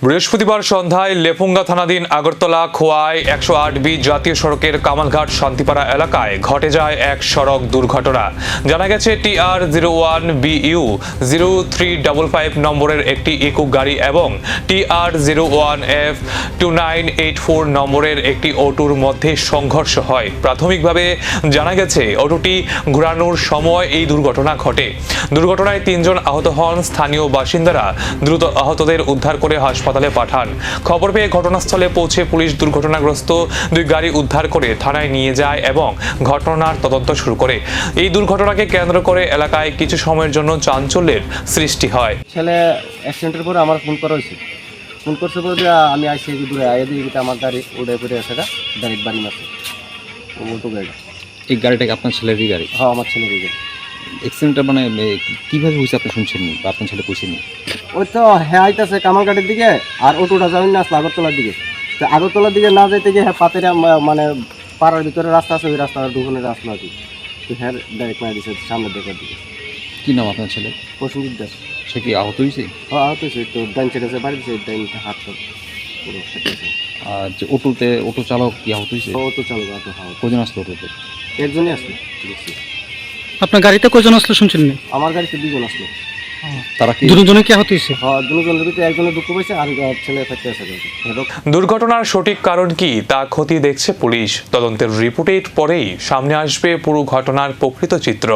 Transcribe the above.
বৃহস্পতিবার সন্ধ্যায় লেফুঙ্গা থানাধীন আগরতলা খোয়াই 108B জাতীয় সড়কের কামালঘাট শান্তিপাড়া এলাকায় ঘটে যায় এক সড়ক দুর্ঘটনা। জানা গেছে TR01BU 0355 নম্বরের একটি ইকো গাড়ি এবং TR01F 2984 নম্বরের একটি অটোর মধ্যে সংঘর্ষ হয়। প্রাথমিকভাবে জানা গেছে অটোটি ঘোরানোর সময় এই দুর্ঘটনা ঘটে। দুর্ঘটনায় 3 জন আহত হন। স্থানীয় বাসিন্দারা দ্রুত আহতদের উদ্ধার করে হাসপাতালে পাঠান। খবর পেয়ে ঘটনাস্থলে পৌঁছে পুলিশ দুর্ঘটনাগ্রস্ত 2 গাড়ি উদ্ধার করে থানায় নিয়ে যায় এবং ঘটনার তদন্ত শুরু করে। এই দুর্ঘটনাকে কেন্দ্র করে এলাকায় কিছু সময়ের জন্য চাঞ্চল্যের সৃষ্টি হয়। ছেলে অ্যাক্সিডেন্টের পরে আমার ফোন করা হয়েছে। ফোন করছে বলে যে আমি আইসি দূরে আইয়া দিয়ে আমার গাড়ি উড়ে পড়ে আসে ডাইরেক্ট বাড়ি মারছে অটো গাড়ি। এই গাড়িটাকে আপনার ছেলেরই গাড়ি? হ্যাঁ, আমার ছেলের গাড়ি। অ্যাক্সিডেন্টটা মানে কীভাবে হয়েছে আপনি শুনছেননি বা আপনার ছেলে কইছেনি? ওই তো হ্যাঁ আইতেছে কামালঘাটের দিকে, আর অটোটা যাবেন না আসলে আগরতলার দিকে। তো আগরতলার দিকে না যেতে গিয়ে হ্যাঁ পাতের মানে পাড়ার ভিতরে রাস্তা আছে, ওই রাস্তা ঢুকুনের রাস্তা আর কি। তো হ্যাঁ ডাইরেক্ট মারা দিচ্ছে সামনের দিকের দিকে। কী নাম আপনার ছেলে? প্রসেনজিৎ দাস। সে কি আহত হয়েছে? হ্যাঁ আহত হয়েছে, তো ডাইন ছেড়েছে বাড়ি দিচ্ছে, ডাইনটা হাত পুরো ফেটেছে। আর যে অটো চালক কি আহত হয়েছে? ও তো চালু আহত হওয়া কজন আসলো অটোতে? একজনই আসলো দেখছি। আপনার গাড়িতে কজন আসলো শুনছেন না? আমার গাড়িতে 2 জন আসলো। তারা কি দুজনে কি আহত হয়েছে? হ্যাঁ, 2 জনের ভিতরে একজনের দুঃখ পাইছে আর ছেলে ফেটে আছে। দুর্ঘটনার সঠিক কারণ কি তা খতিয়ে দেখছে পুলিশ। তদন্তের রিপোর্টের পরেই সামনে আসবে পুরো ঘটনার প্রকৃত চিত্র।